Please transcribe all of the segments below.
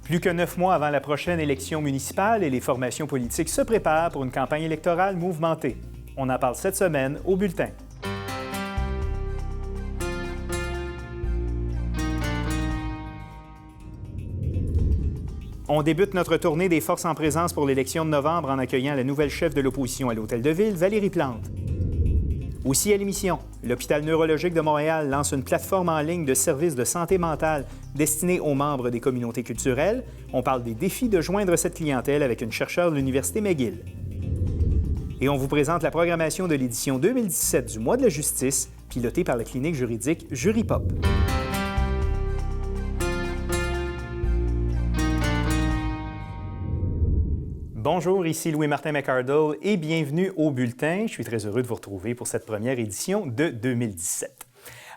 Plus que 9 mois avant la prochaine élection municipale et les formations politiques se préparent pour une campagne électorale mouvementée. On en parle cette semaine au Bulletin. On débute notre tournée des forces en présence pour l'élection de novembre en accueillant la nouvelle chef de l'opposition à l'Hôtel de Ville, Valérie Plante. Aussi à l'émission, l'Hôpital neurologique de Montréal lance une plateforme en ligne de services de santé mentale destinée aux membres des communautés culturelles. On parle des défis de joindre cette clientèle avec une chercheure de l'Université McGill. Et on vous présente la programmation de l'édition 2017 du Mois de la justice, pilotée par la clinique juridique Juripop. Bonjour, ici Louis-Martin McArdle et bienvenue au Bulletin. Je suis très heureux de vous retrouver pour cette première édition de 2017.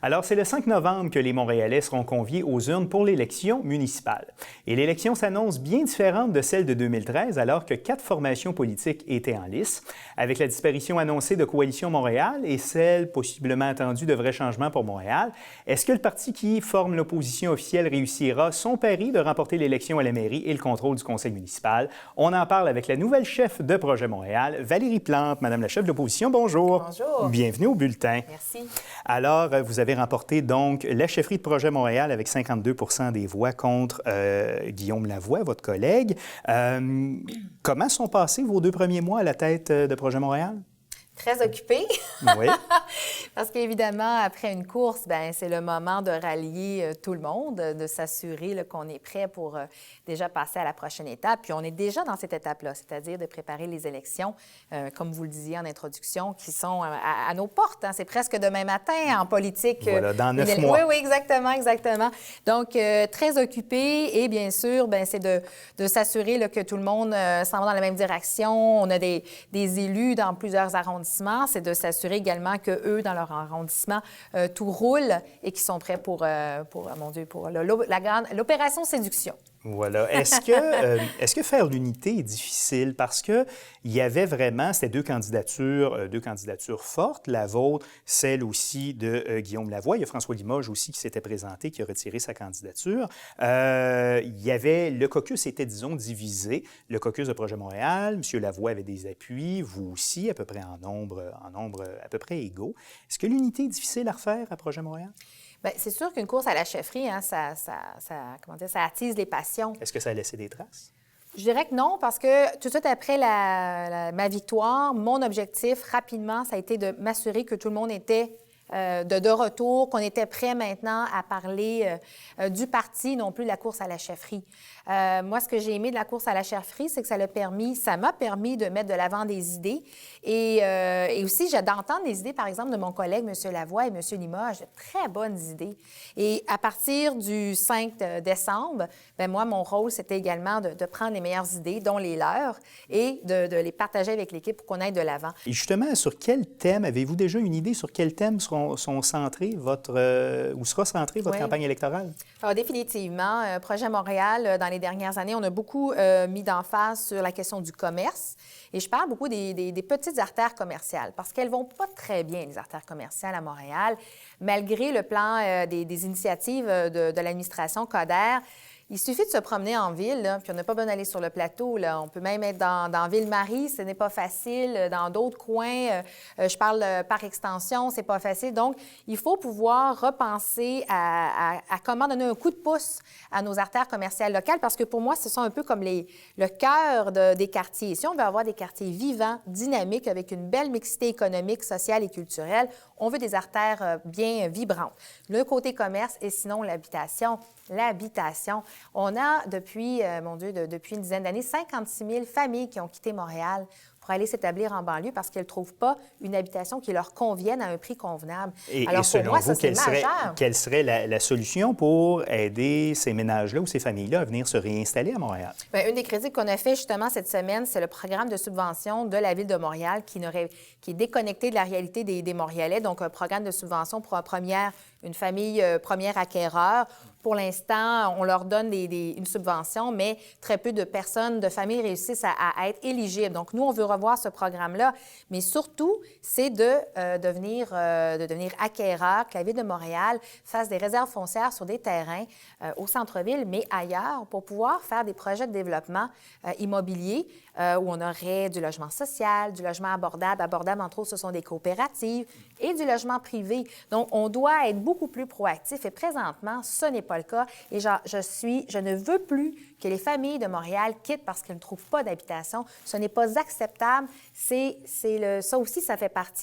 Alors, c'est le 5 novembre que les Montréalais seront conviés aux urnes pour l'élection municipale. Et l'élection s'annonce bien différente de celle de 2013, alors que 4 formations politiques étaient en lice, avec la disparition annoncée de Coalition Montréal et celle possiblement attendue de Vrai Changement pour Montréal. Est-ce que le parti qui forme l'opposition officielle réussira son pari de remporter l'élection à la mairie et le contrôle du conseil municipal? On en parle avec la nouvelle chef de Projet Montréal, Valérie Plante. Madame la chef de l'opposition, bonjour. Bonjour. Bienvenue au Bulletin. Merci. Alors, vous avez remporté donc la chefferie de Projet Montréal avec 52 % des voix contre Guillaume Lavoie, votre collègue. Comment sont passés vos 2 premiers mois à la tête de Projet Montréal? Très occupée. Oui. Parce qu'évidemment, après une course, bien, c'est le moment de rallier tout le monde, de s'assurer là, qu'on est prêt pour déjà passer à la prochaine étape. Puis on est déjà dans cette étape-là, c'est-à-dire de préparer les élections, comme vous le disiez en introduction, qui sont à nos portes. Hein. C'est presque demain matin en politique. Voilà, dans 9 mois. Oui, oui, exactement, exactement. Donc, très occupée et bien sûr, bien, c'est de s'assurer là, que tout le monde s'en va dans la même direction. On a des élus dans plusieurs arrondissements. C'est de s'assurer également qu'eux, dans leur arrondissement, tout roule et qu'ils sont prêts pour l'opération séduction. Voilà. Est-ce que faire l'unité est difficile? Parce qu'il y avait vraiment, c'était deux candidatures fortes. La vôtre, celle aussi de Guillaume Lavoie. Il y a François Limoges aussi qui s'était présenté, qui a retiré sa candidature. Il y avait, le caucus était, disons, divisé. Le caucus de Projet Montréal, M. Lavoie avait des appuis, vous aussi, à peu près en nombre à peu près égaux. Est-ce que l'unité est difficile à refaire à Projet Montréal? Bien, c'est sûr qu'une course à la chefferie, hein, ça attise les passions. Est-ce que ça a laissé des traces? Je dirais que non, parce que tout de suite après ma victoire, mon objectif, rapidement, ça a été de m'assurer que tout le monde était de retour, qu'on était prêt maintenant à parler du parti, non plus de la course à la chefferie. Moi, ce que j'ai aimé de la course à la chefferie, c'est que ça m'a permis de mettre de l'avant des idées et aussi d'entendre des idées, par exemple, de mon collègue M. Lavoie et M. Limoges, de très bonnes idées. Et à partir du 5 décembre, bien, moi, mon rôle, c'était également de prendre les meilleures idées, dont les leurs, et de les partager avec l'équipe pour qu'on aille de l'avant. Et justement, sur quel thème, avez-vous déjà une idée sur quel thème sont centrés sera centrée votre campagne électorale? Alors, définitivement, Projet Montréal, dans les dernières années, on a beaucoup mis d'emphase sur la question du commerce. Et je parle beaucoup des petites artères commerciales parce qu'elles ne vont pas très bien, les artères commerciales à Montréal, malgré le plan des initiatives de l'administration Coderre. Il suffit de se promener en ville, là, puis on n'a pas besoin d'aller sur le plateau. Là. On peut même être dans Ville-Marie, ce n'est pas facile. Dans d'autres coins, je parle par extension, c'est pas facile. Donc, il faut pouvoir repenser à comment donner un coup de pouce à nos artères commerciales locales, parce que pour moi, ce sont un peu comme le cœur des quartiers. Si on veut avoir des quartiers vivants, dynamiques, avec une belle mixité économique, sociale et culturelle, on veut des artères bien vibrantes. Le côté commerce et sinon l'habitation. L'habitation. On a depuis une dizaine d'années, 56 000 familles qui ont quitté Montréal pour aller s'établir en banlieue parce qu'elles ne trouvent pas une habitation qui leur convienne à un prix convenable. Alors, pour moi, ça, c'est majeur. Quelle serait la solution pour aider ces ménages-là ou ces familles-là à venir se réinstaller à Montréal? Bien, une des critiques qu'on a fait justement cette semaine, c'est le programme de subvention de la Ville de Montréal qui est déconnecté de la réalité des Montréalais. Donc, un programme de subvention pour une famille premier acquéreur. Pour l'instant, on leur donne une subvention, mais très peu de personnes, de familles réussissent à être éligibles. Donc, nous, on veut revoir ce programme-là. Mais surtout, c'est de devenir acquéreur, que la Ville de Montréal fasse des réserves foncières sur des terrains au centre-ville, mais ailleurs, pour pouvoir faire des projets de développement immobilier où on aurait du logement social, du logement abordable. Abordable, entre autres, ce sont des coopératives et du logement privé. Donc, on doit être beaucoup plus proactif et présentement, ce n'est pas le cas. Et je ne veux plus que les familles de Montréal quittent parce qu'elles ne trouvent pas d'habitation. Ce n'est pas acceptable. Ça aussi, ça fait partie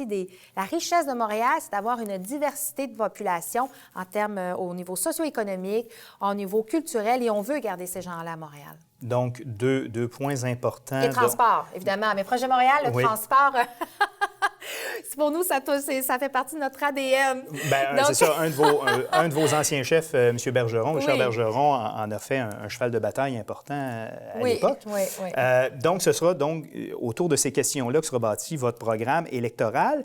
la richesse de Montréal, c'est d'avoir une diversité de population en termes au niveau socio-économique, au niveau culturel, et on veut garder ces gens-là à Montréal. Donc, deux points importants. Les transports, évidemment. Mais Projet Montréal, le transport, pour nous, ça fait partie de notre ADN. Bien, donc... c'est ça. Un de vos anciens chefs, M. Bergeron, Richard Bergeron, en a fait un cheval de bataille important à l'époque. Oui. Donc, ce sera autour de ces questions-là que sera bâti votre programme électoral.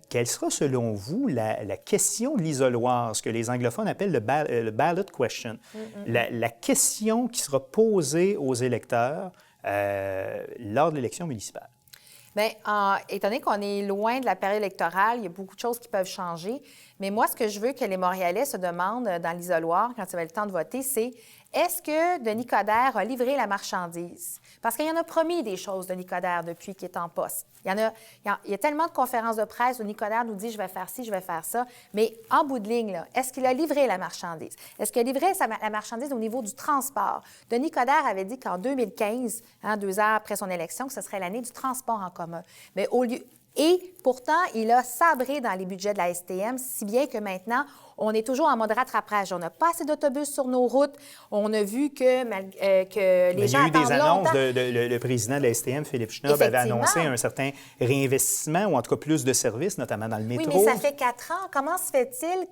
Quelle sera, selon vous, la question de l'isoloir, ce que les anglophones appellent le ballot question, la question qui sera posée aux électeurs lors de l'élection municipale? Bien, étant donné qu'on est loin de la période électorale, il y a beaucoup de choses qui peuvent changer. Mais moi, ce que je veux que les Montréalais se demandent dans l'isoloir, quand il va être le temps de voter, c'est est-ce que Denis Coderre a livré la marchandise? Parce qu'il y en a promis des choses, Denis Coderre, depuis qu'il est en poste. Il y a tellement de conférences de presse où Denis Coderre nous dit « je vais faire ci, je vais faire ça ». Mais en bout de ligne, est-ce qu'il a livré la marchandise? Est-ce qu'il a livré la marchandise au niveau du transport? Denis Coderre avait dit qu'en 2015, 2 ans après son élection, que ce serait l'année du transport en commun. Mais Et pourtant, il a sabré dans les budgets de la STM, si bien que maintenant, on est toujours en mode rattrapage. On n'a pas assez d'autobus sur nos routes. On a vu que les gens attendent longtemps. Il y a eu des annonces. Le président de la STM, Philippe Schnob, avait annoncé un certain réinvestissement, ou en tout cas plus de services, notamment dans le métro. Oui, mais ça fait 4 ans. Comment se fait-il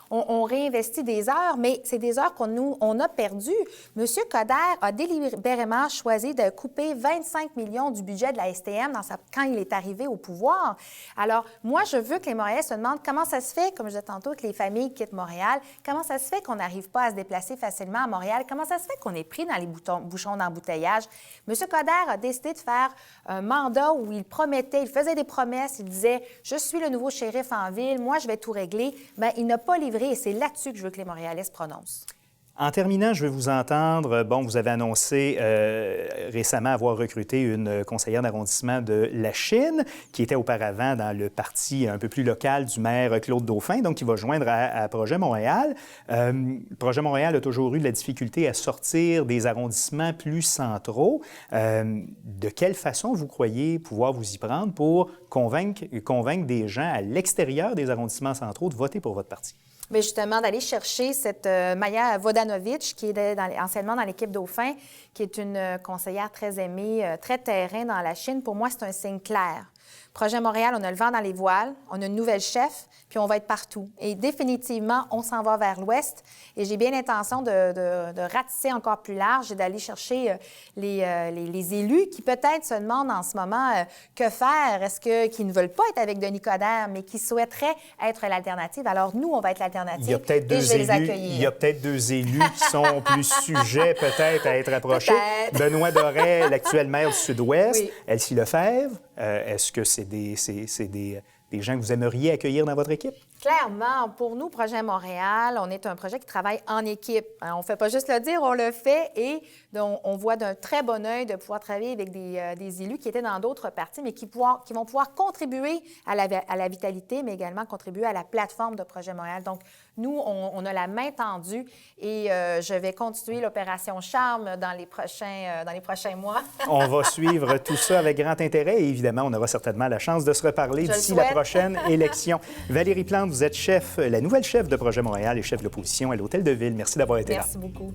qu'on réinvestit des heures, mais c'est des heures qu'on a perdues? M. Coderre a délibérément choisi de couper 25 millions du budget de la STM quand il est arrivé au pouvoir. Alors, moi, je veux que les Montréalais se demandent comment ça se fait, comme je disais tantôt, que les familles quittent Montréal, comment ça se fait qu'on n'arrive pas à se déplacer facilement à Montréal, comment ça se fait qu'on est pris dans les bouchons d'embouteillage. M. Coderre a décidé de faire un mandat où il faisait des promesses, il disait « je suis le nouveau shérif en ville, moi, je vais tout régler ». Bien, il n'a pas livré et c'est là-dessus que je veux que les Montréalais se prononcent. En terminant, je vais vous entendre. Bon, vous avez annoncé récemment avoir recruté une conseillère d'arrondissement de la Chine, qui était auparavant dans le parti un peu plus local du maire Claude Dauphin, donc qui va joindre à Projet Montréal. Projet Montréal a toujours eu de la difficulté à sortir des arrondissements plus centraux. De quelle façon vous croyez pouvoir vous y prendre pour convaincre des gens à l'extérieur des arrondissements centraux de voter pour votre parti? Bien, justement, d'aller chercher cette Maya Vodanovic, qui est anciennement dans l'équipe Dauphin, qui est une conseillère très aimée, très terrain dans la Chine. Pour moi, c'est un signe clair. Projet Montréal, on a le vent dans les voiles, on a une nouvelle chef, puis on va être partout. Et définitivement, on s'en va vers l'ouest. Et j'ai bien l'intention de ratisser encore plus large et d'aller chercher les élus qui peut-être se demandent en ce moment que faire. Qui ne veulent pas être avec Denis Coderre, mais qui souhaiteraient être l'alternative. Alors nous, on va être l'alternative et je vais les accueillir. Il y a peut-être 2 élus qui sont plus sujets peut-être à être approchés. Benoît Doré, l'actuel maire du Sud-Ouest. Oui. Elsie Lefebvre. Est-ce que c'est des gens que vous aimeriez accueillir dans votre équipe? Clairement, pour nous, Projet Montréal, on est un projet qui travaille en équipe. On ne fait pas juste le dire, on le fait et donc, on voit d'un très bon œil de pouvoir travailler avec des élus qui étaient dans d'autres partis, mais qui vont pouvoir contribuer à la vitalité, mais également contribuer à la plateforme de Projet Montréal. Donc, nous, on a la main tendue et je vais continuer l'opération Charme dans les prochains mois. On va suivre tout ça avec grand intérêt et évidemment, on aura certainement la chance de se reparler d'ici la prochaine élection. Valérie Plante, vous êtes la nouvelle chef de Projet Montréal et chef de l'opposition à l'Hôtel de Ville. Merci d'avoir été là. Merci beaucoup.